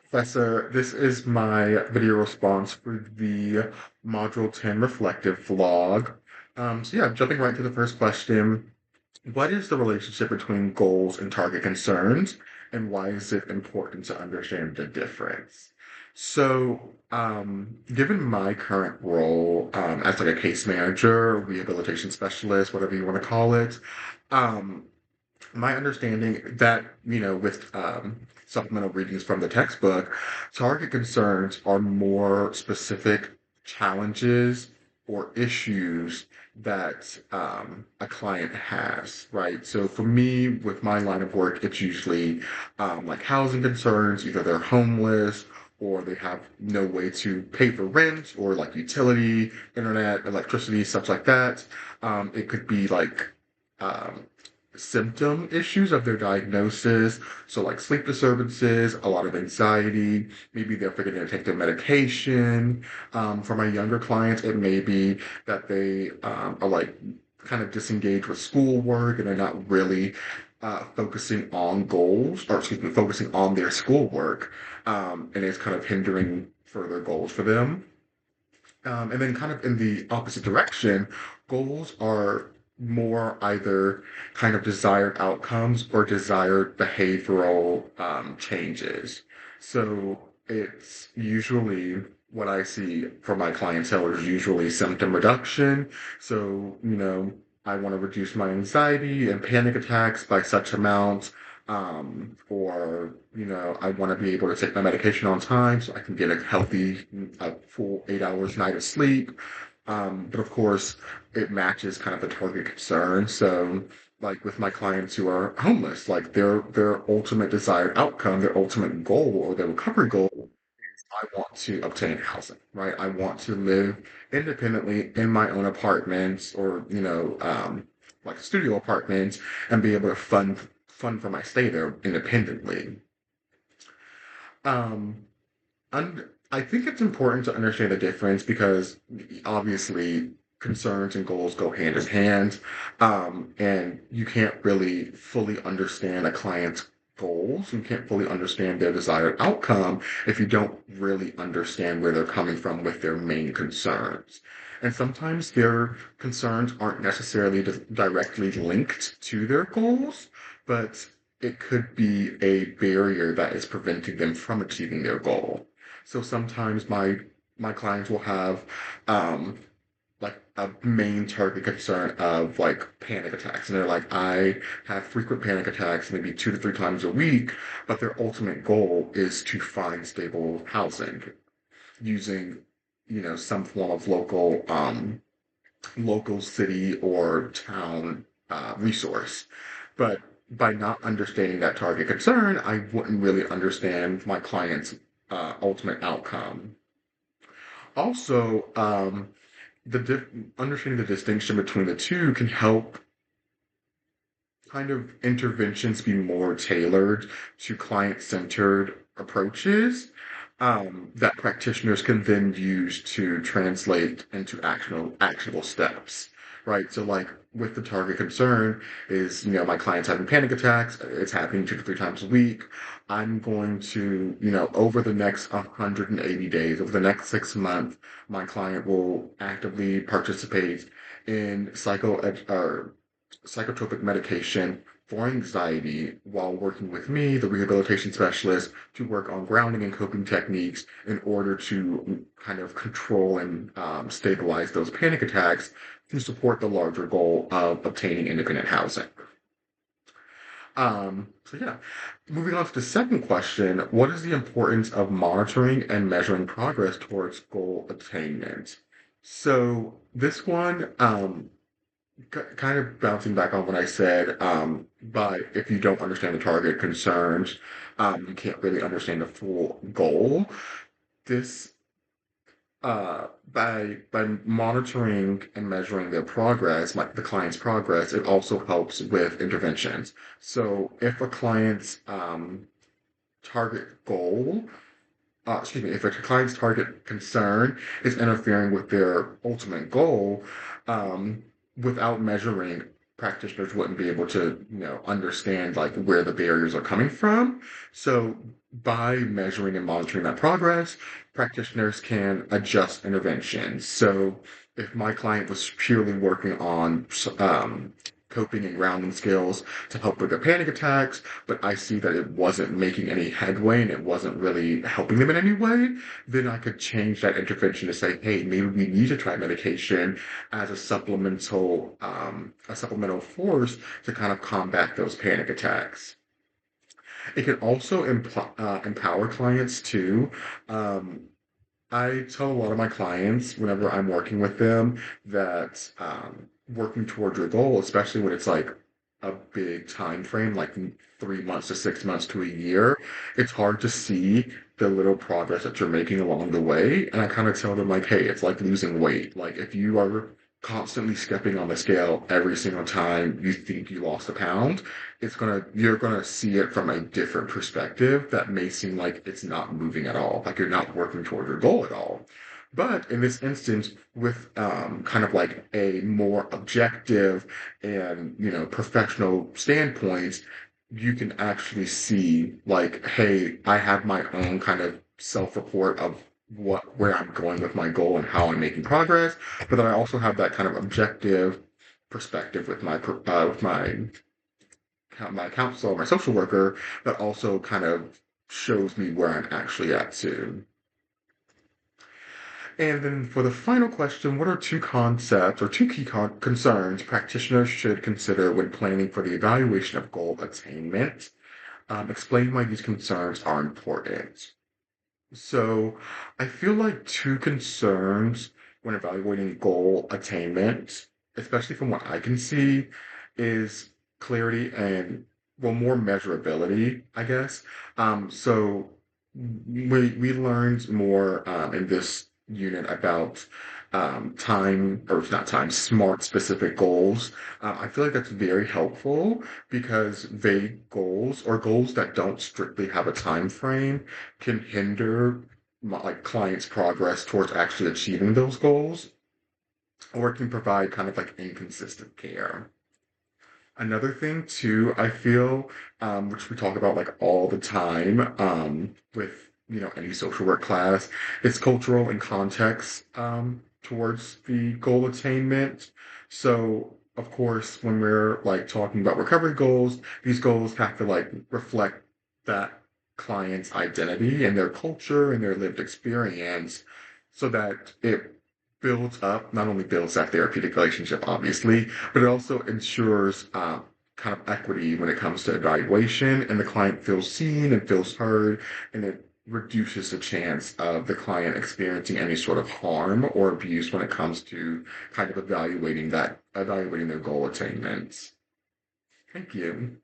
Professor, this is my video response for the Module 10 Reflective vlog. So jumping right to the first question, what is the relationship between goals and target concerns, and why is it important to understand the difference? Given my current role as like a case manager, rehabilitation specialist, whatever you want to call it, um, my understanding that, with supplemental readings from the textbook, target concerns are more specific challenges or issues that a client has, right? So for me, with my line of work, it's usually like housing concerns, either they're homeless or they have no way to pay for rent or like utility, internet, electricity, stuff like that. It could be like um, symptom issues of their diagnosis. So, like sleep disturbances, a lot of anxiety. Maybe they're forgetting to take their medication. For my younger clients, it may be that they are like kind of disengaged with schoolwork and they're not really focusing on goals, or excuse me, focusing on their schoolwork, and it's kind of hindering further goals for them. And then, kind of in the opposite direction, goals are more either kind of desired outcomes or desired behavioral changes. So it's usually what I see from my clientele is usually symptom reduction. So, I want to reduce my anxiety and panic attacks by such amount. Or, I want to be able to take my medication on time so I can get a healthy, a full 8 hours night of sleep. But of course, it matches kind of the target concern. So, like with my clients who are homeless, like their ultimate desired outcome, their ultimate goal or their recovery goal is I want to obtain housing, right? I want to live independently in my own apartments or, like a studio apartment and be able to fund for my stay there independently. Um, and I think it's important to understand the difference because obviously concerns and goals go hand in hand. And you can't really fully understand a client's goals. You can't fully understand their desired outcome if you don't really understand where they're coming from with their main concerns. And sometimes their concerns aren't necessarily directly linked to their goals, but it could be a barrier that is preventing them from achieving their goal. So sometimes my clients will have like a main target concern of like panic attacks. And they're like, I have frequent panic attacks, maybe 2 to 3 times a week, but their ultimate goal is to find stable housing using, some form of local city or town resource. But by not understanding that target concern, I wouldn't really understand my client's ultimate outcome. Also, the understanding the distinction between the two can help kind of interventions be more tailored to client-centered approaches that practitioners can then use to translate into actionable steps, right? So, like with the target concern is, my client's having panic attacks. It's happening 2 to 3 times a week. I'm going to, over the next 180 days, over the next 6 months, my client will actively participate in psychotropic medication for anxiety while working with me, the rehabilitation specialist, to work on grounding and coping techniques in order to kind of control and stabilize those panic attacks to support the larger goal of obtaining independent housing. So moving on to the second question, what is the importance of monitoring and measuring progress towards goal attainment? So this one, kind of bouncing back on what I said, but if you don't understand the target concerns, you can't really understand the full goal. This, by monitoring and measuring their progress, like the client's progress, it also helps with interventions. So if a client's target goal, excuse me, if a client's target concern is interfering with their ultimate goal, um, without measuring. practitioners wouldn't be able to, understand like where the barriers are coming from. So by measuring and monitoring that progress, practitioners can adjust interventions. So if my client was purely working on coping and grounding skills to help with their panic attacks, but I see that it wasn't making any headway and it wasn't really helping them in any way, then I could change that intervention to say, hey, maybe we need to try medication as a supplemental force to kind of combat those panic attacks. It can also empower clients too. Um, I tell a lot of my clients whenever I'm working with them that working towards your goal, especially when it's like a big time frame, like 3 months to 6 months to a year, it's hard to see the little progress that you're making along the way. And I kind of tell them like, hey, it's like losing weight. Like if you are constantly stepping on the scale every single time you think you lost a pound, you're gonna see it from a different perspective that may seem like it's not moving at all, like you're not working toward your goal at all. But in this instance, with kind of like a more objective and professional standpoint, you can actually see like, hey, I have my own kind of self-report of where I'm going with my goal and how I'm making progress, but then I also have that kind of objective perspective with my counselor, my social worker, that also kind of shows me where I'm actually at too. And then for the final question, what are two concepts or two key concerns practitioners should consider when planning for the evaluation of goal attainment? Explain why these concerns are important. So I feel like two concerns when evaluating goal attainment, especially from what I can see, is clarity and, well, more measurability, I guess. So we learned more in this unit about time, or not time, smart specific goals. I feel like that's very helpful because vague goals or goals that don't strictly have a time frame can hinder like clients' progress towards actually achieving those goals, or it can provide kind of like inconsistent care. Another thing too, I feel, which we talk about like all the time, with any social work class, is cultural and context towards the goal attainment. So of course, when we're like talking about recovery goals, these goals have to like reflect that client's identity and their culture and their lived experience, so that it builds up, not only builds that therapeutic relationship, obviously, but it also ensures kind of equity when it comes to evaluation, and the client feels seen and feels heard, and it reduces the chance of the client experiencing any sort of harm or abuse when it comes to kind of evaluating their goal attainments. Thank you.